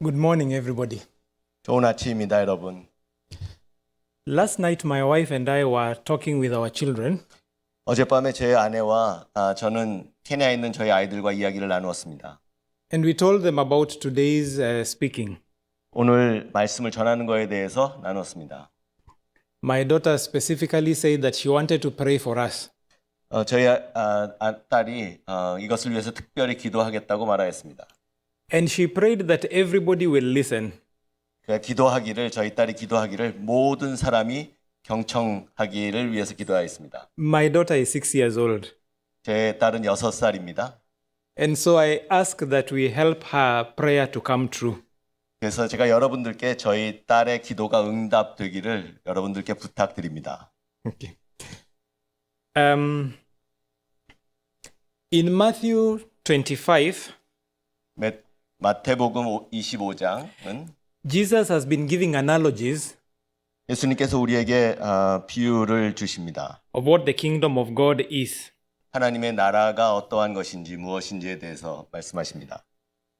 Good morning, everybody. 좋은 아침입니다, 여러분. Last night, my wife and I were talking with our children, 어젯밤에 제 아내와 저는 케냐에 있는 저희 아이들과 이야기를 나누었습니다. and we told them about today's speaking. 오늘 말씀을 전하는 거에 대해서 나눴습니다. My daughter specifically said that she wanted to pray for us. 저희 딸이 이것을 위해서 특별히 기도하겠다고 말하였습니다. And she prayed that everybody will listen. 저희 딸이 기도하기를 모든 사람이 경청하기를 위해서 기도하였습니다. My daughter is 6 years old. 제 딸은 6살입니다. And so I asked that we help her prayer to come true. 그래서 제가 여러분들께 저희 딸의 기도가 응답되기를 여러분들께 부탁드립니다. Okay. In Matthew 25, 마태복음 25장은 Jesus has been giving analogies 예수님께서 우리에게 비유를 주십니다. of what the kingdom of God is. 하나님의 나라가 어떠한 것인지 무엇인지에 대해서 말씀하십니다.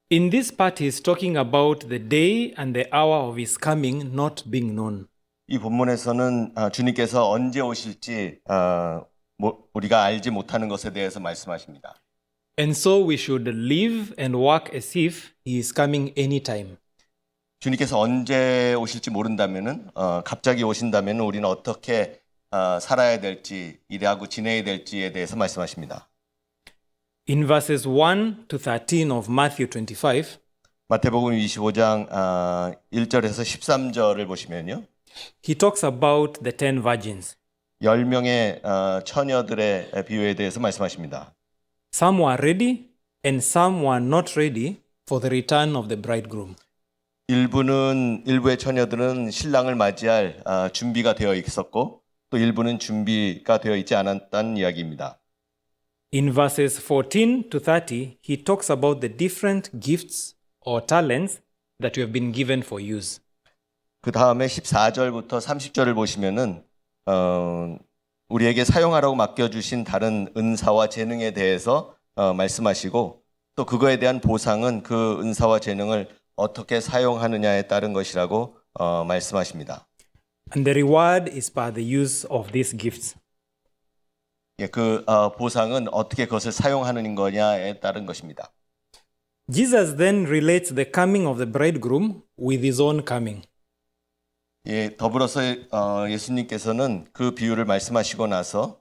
In this part, he is talking about the day and the hour of his coming not being known. 이 본문에서는 주님께서 언제 오실지 우리가 알지 못하는 것에 대해서 말씀하십니다. And so we should live and walk as if he is coming anytime. 주님께서 언제 오실지 모른다면은 갑자기 오신다면 우리는 어떻게 살아야 될지 일하고 지내야 될지에 대해서 말씀하십니다. In verses 1 to 13 of Matthew 25, 마태복음 25장 1절에서 13절을 보시면요. he talks about the 10 virgins. 10명의 처녀들의 비유에 대해서 말씀하십니다. Some were ready and some were not ready for the return of the bridegroom. 일부의 처녀들은 신랑을 맞이할 준비가 되어 있었고 또 일부는 준비가 되어 있지 않았다는 이야기입니다. In verses 14 to 30, he talks about the different gifts or talents that we have been given for use. 그 다음에 14절부터 30절을 보시면은 우리에게 사용하라고 맡겨주신 다른 은사와 재능에 대해서 말씀하시고 또 그거에 대한 보상은 그 은사와 재능을 어떻게 사용하느냐에 따른 것이라고 말씀하십니다. And the reward is by the use of these gifts. 그 보상은 어떻게 그것을 사용하는 거냐에 따른 것입니다. Jesus then relates the coming of the bridegroom with his own coming. 더불어서 예수님께서는 그 비유를 말씀하시고 나서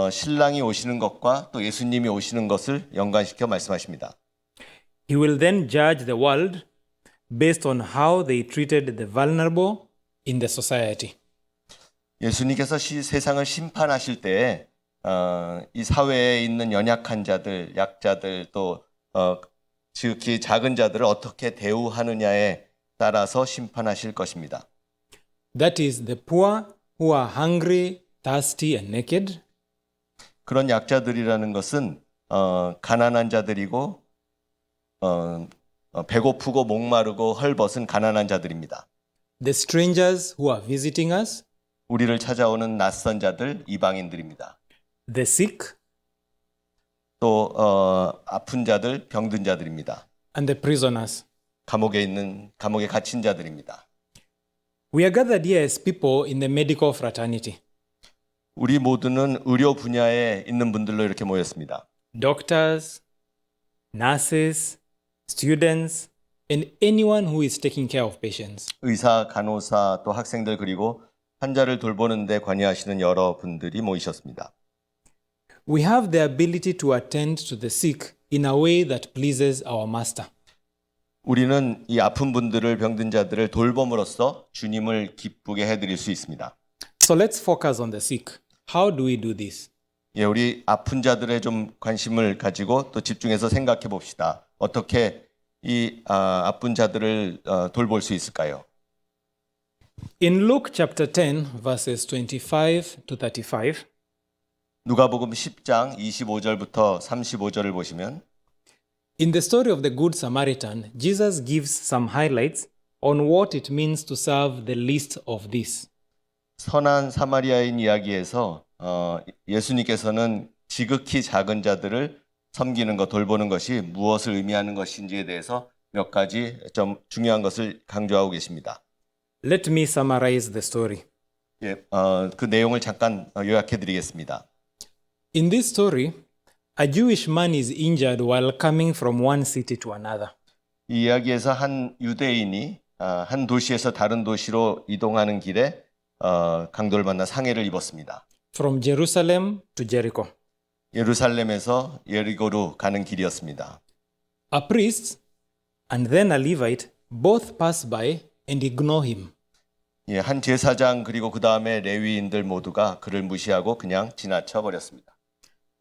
신랑이 오시는 것과 또 예수님이 오시는 것을 연관시켜 말씀하십니다. He will then judge the world based on how they treated the vulnerable in the society. 예수님께서 세상을 심판하실 때에 이 사회에 있는 연약한 자들, 약자들 또 지극히 작은 자들을 어떻게 대우하느냐에 따라서 심판하실 것입니다. That is the poor who are hungry, thirsty, and naked, 그런 약자들이라는 것은 가난한 자들이고 배고프고 목마르고 헐벗은 가난한 자들입니다. the strangers who are visiting us, 우리를 찾아오는 낯선 자들, 이방인들입니다. the sick, 또 아픈 자들, 병든 자들입니다. and the prisoners. 감옥에 갇힌 자들입니다. We are gathered here as people in the medical fraternity. 우리 모두는 의료 분야에 있는 분들로 이렇게 모였습니다. Doctors, nurses, students, and anyone who is taking care of patients. 의사, 간호사, 또 학생들 그리고 환자를 돌보는 데 관여하시는 여러분들이 모이셨습니다. We have the ability to attend to the sick in a way that pleases our master. 우리는 이 아픈 분들을 병든 자들을 돌봄으로써 주님을 기쁘게 해드릴 수 있습니다. So let's focus on the sick. How do we do this? 우리 아픈 자들에 좀 관심을 가지고 또 집중해서 생각해 봅시다. 어떻게 이 아픈 자들을 돌볼 수 있을까요? In Luke chapter 10, verses 25 to 35, 누가복음 10장 25절부터 35절을 보시면 in the story of the Good Samaritan, Jesus gives some highlights on what it means to serve the least of these. 선한 사마리아인 이야기에서 예수님께서는 지극히 작은 자들을 섬기는 것, 돌보는 것이 무엇을 의미하는 것인지에 대해서 몇 가지 좀 중요한 것을 강조하고 계십니다. Let me summarize the story. 그 내용을 잠깐 요약해 드리겠습니다. In this story, a Jewish man is injured while coming from one city to another. 이 이야기에서 한 유대인이 한 도시에서 다른 도시로 이동하는 길에 강도를 만나 상해를 입었습니다. From Jerusalem to Jericho. 예루살렘에서 예리고로 가는 길이었습니다. A priest and then a Levite both pass by and ignore him. 한 제사장 그리고 그 다음에 레위인들 모두가 그를 무시하고 그냥 지나쳐 버렸습니다.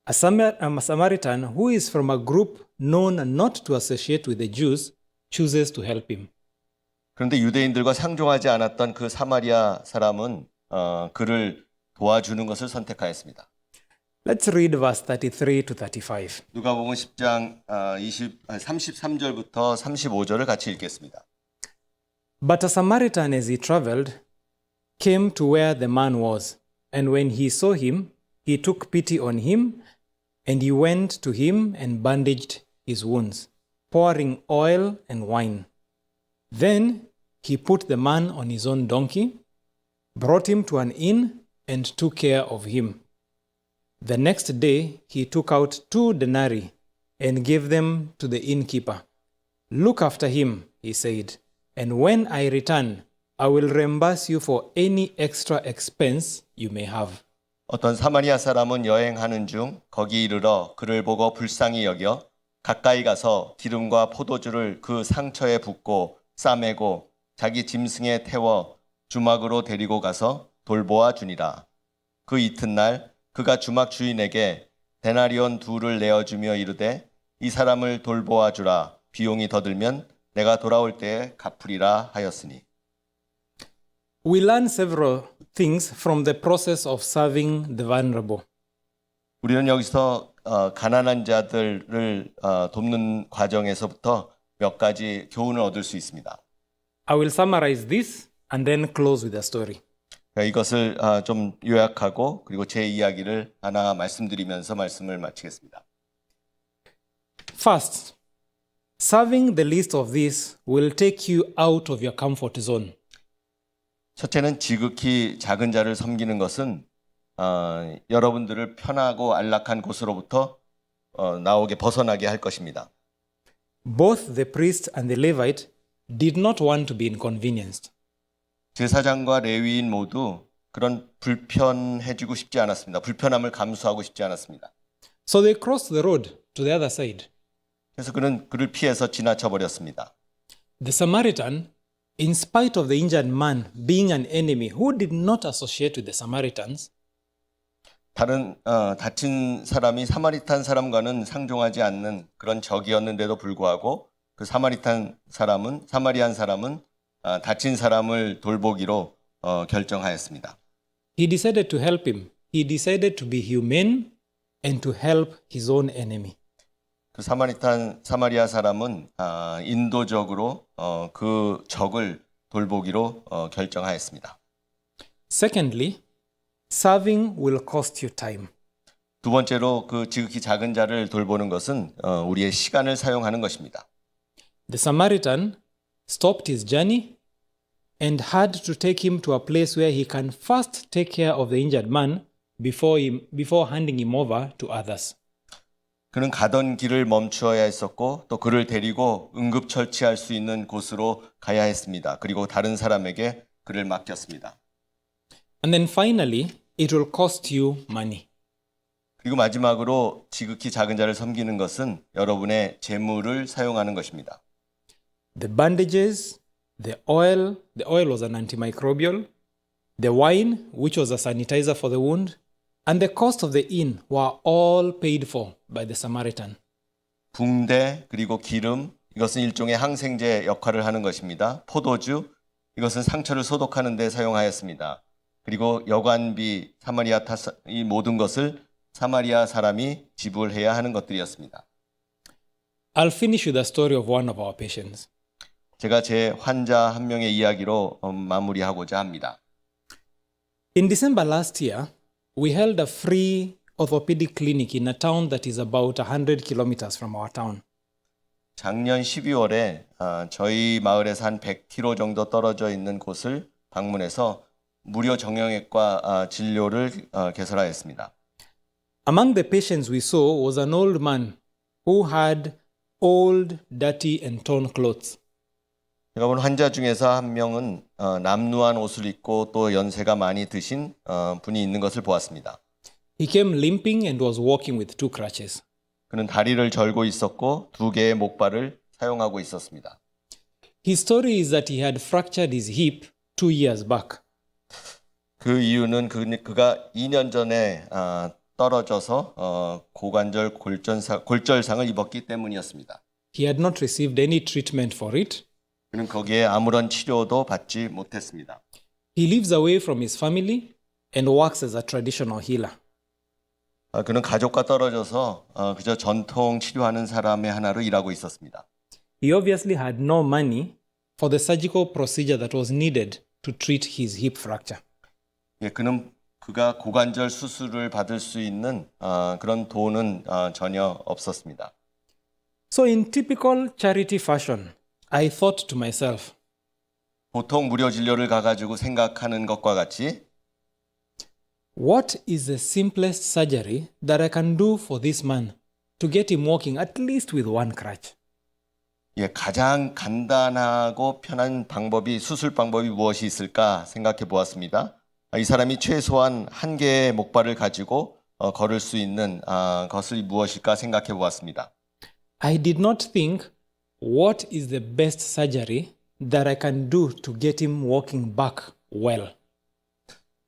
A Samaritan who is from a group known not to associate with the Jews chooses to help him. 그런데 유대인들과 상종하지 않았던 그 사마리아 사람은 그를 도와주는 것을 선택하였습니다. Let's read verse 33 to 35. 누가복음 10장 33절부터 35절을 같이 읽겠습니다. But a Samaritan, as he traveled, came to where the man was, and when he saw him, he took pity on him, and he went to him and bandaged his wounds, pouring oil and wine. Then he put the man on his own donkey, brought him to an inn, and took care of him. The next day he took out 2 denarii and gave them to the innkeeper. Look after him, he said, and when I return, I will reimburse you for any extra expense you may have. 어떤 사마리아 사람은 여행하는 중 거기 이르러 그를 보고 불쌍히 여겨 가까이 가서 기름과 포도주를 그 상처에 붓고 싸매고 자기 짐승에 태워 주막으로 데리고 가서 돌보아 주니라. 그 이튿날 그가 주막 주인에게 데나리온 2를 내어주며 이르되 이 사람을 돌보아 주라. 비용이 더 들면 내가 돌아올 때에 갚으리라 하였으니. We learn several things from the process of serving the vulnerable. 우리는 여기서 가난한 자들을 돕는 과정에서부터 몇 가지 교훈을 얻을 수 있습니다. I will summarize this and then close with a story. 이것을 좀 요약하고 그리고 제 이야기를 하나 말씀드리면서 말씀을 마치겠습니다. First, serving the least of these will take you out of your comfort zone. 첫째는 지극히 작은 자를 섬기는 것은 여러분들을 편하고 안락한 곳으로부터 벗어나게 할 것입니다. Both the priest and the Levite did not want to be inconvenienced. 제사장과 레위인 모두 그런 불편해지고 싶지 않았습니다. 불편함을 감수하고 싶지 않았습니다. So they crossed the road to the other side. 그래서 그는 그를 피해서 지나쳐 버렸습니다. The Samaritan, in spite of the injured man being an enemy who did not associate with the Samaritans, 다른 다친 사람이 사마리탄 사람과는 상종하지 않는 그런 적이었는데도 불구하고 그 사마리안 사람은 다친 사람을 돌보기로 결정하였습니다. he decided to help him. He decided to be humane and to help his own enemy. 그 사마리아 사람은 인도적으로 그 적을 돌보기로 결정하였습니다. Secondly, serving will cost you time. 두 번째로 그 지극히 작은 자를 돌보는 것은 우리의 시간을 사용하는 것입니다. The Samaritan stopped his journey and had to take him to a place where he can first take care of the injured man before handing him over to others. 그는 가던 길을 멈추어야 했었고 또 그를 데리고 응급처치할 수 있는 곳으로 가야 했습니다. 그리고 다른 사람에게 그를 맡겼습니다. And then finally, it will cost you money. 그리고 마지막으로 지극히 작은 자를 섬기는 것은 여러분의 재물을 사용하는 것입니다. The bandages, the oil was an antimicrobial, the wine, which was a sanitizer for the wound, and the cost of the inn were all paid for by the Samaritan. 붕대 그리고 기름 이것은 일종의 항생제 역할을 하는 것입니다. 포도주 이것은 상처를 소독하는 데 사용하였습니다. 그리고 여관비 이 모든 것을 사마리아 사람이 지불해야 하는 것들이었습니다. I'll finish with a story of one of our patients. 제가 제 환자 한 명의 이야기로 마무리하고자 합니다. In December last year, we held a free orthopedic clinic in a town that is about 100 kilometers from our town. 작년 12월에 저희 마을에서 한 100km 정도 떨어져 있는 곳을 방문해서 무료 정형외과 진료를 개설하였습니다. Among the patients we saw was an old man who had old, dirty, and torn clothes. 제가 본 환자 중에서 한 명은 남루한 옷을 입고 또 연세가 많이 드신 분이 있는 것을 보았습니다. He came limping and was walking with 2 crutches. 그는 다리를 절고 있었고 2개의 목발을 사용하고 있었습니다. His story is that he had fractured his hip 2 years back. 그 이유는 그가 2년 전에 떨어져서 고관절 골절상을 입었기 때문이었습니다. He had not received any treatment for it. 그는 거기에 아무런 치료도 받지 못했습니다. He lives away from his family and works as a traditional healer. 그는 가족과 떨어져서 그저 전통 치료하는 사람의 하나로 일하고 있었습니다. He obviously had no money for the surgical procedure that was needed to treat his hip fracture. 그가 고관절 수술을 받을 수 있는 그런 돈은 전혀 없었습니다. So in typical charity fashion, I thought to myself, 보통 무료 진료를 가가지고 생각하는 것과 같이 what is the simplest surgery that I can do for this man to get him walking at least with 1 crutch? 가장 간단하고 편한 수술 방법이 무엇이 있을까 생각해 보았습니다. 이 사람이 최소한 1개의 목발을 가지고 걸을 수 있는 것이 무엇일까 생각해 보았습니다. I did not think, what is the best surgery that I can do to get him walking back well?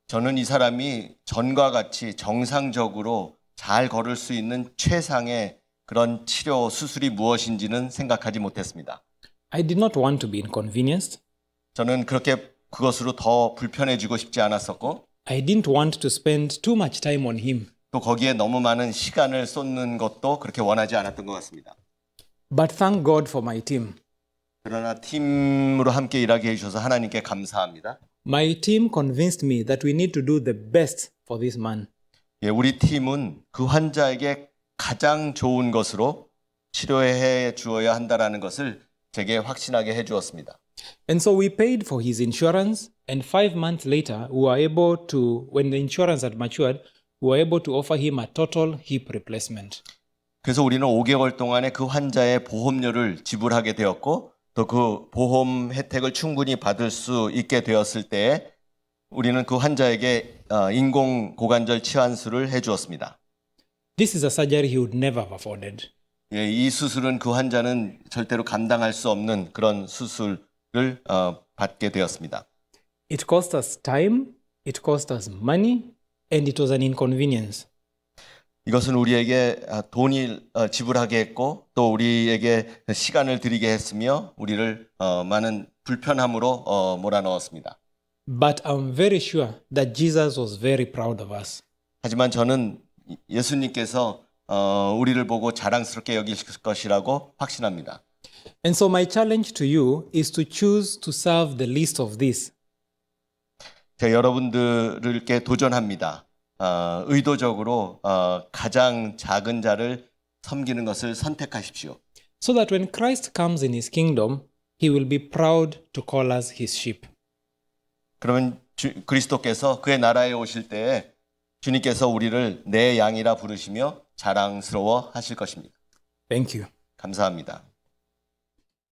저는 이 사람이 전과 같이 정상적으로 잘 걸을 수 있는 최상의 그런 치료 수술이 무엇인지는 생각하지 못했습니다. I did not want to be inconvenienced. 저는 그것으로 더 불편해지고 싶지 않았었고 I didn't want to spend too much time on him. 또 거기에 너무 많은 시간을 쏟는 것도 그렇게 원하지 않았던 것 같습니다. But thank God for my team. 그러나 팀으로 함께 일하게 해주셔서 하나님께 감사합니다. My team convinced me that we need to do the best for this man. 우리 팀은 그 환자에게 가장 좋은 것으로 치료해 주어야 한다라는 것을 제게 확신하게 해주었습니다. And so we paid for his insurance, and 5 months later, we were able to, when the insurance had matured, we were able to offer him a total hip replacement. 그래서 우리는 5개월 동안에 그 환자의 보험료를 지불하게 되었고 또 그 보험 혜택을 충분히 받을 수 있게 되었을 때에 우리는 그 환자에게 인공 고관절 치환술을 해주었습니다. This is a surgery he would never have afforded. 이 수술은 그 환자는 절대로 감당할 수 없는 그런 수술을 받게 되었습니다. It cost us time, it cost us money, and it was an inconvenience. 이것은 우리에게 돈을 지불하게 했고 또 우리에게 시간을 들이게 했으며 우리를 많은 불편함으로 몰아넣었습니다. But I'm very sure that Jesus was very proud of us. 하지만 저는 예수님께서 우리를 보고 자랑스럽게 여기실 것이라고 확신합니다. And so my challenge to you is to choose to serve the least of this. 제가 여러분들께 도전합니다. 의도적으로 가장 작은 자를 섬기는 것을 선택하십시오. So that when Christ comes in his kingdom, he will be proud to call us his sheep. 그러면 그리스도께서 그의 나라에 오실 때에 주님께서 우리를 내 양이라 부르시며 자랑스러워 하실 것입니다. Thank you. 감사합니다.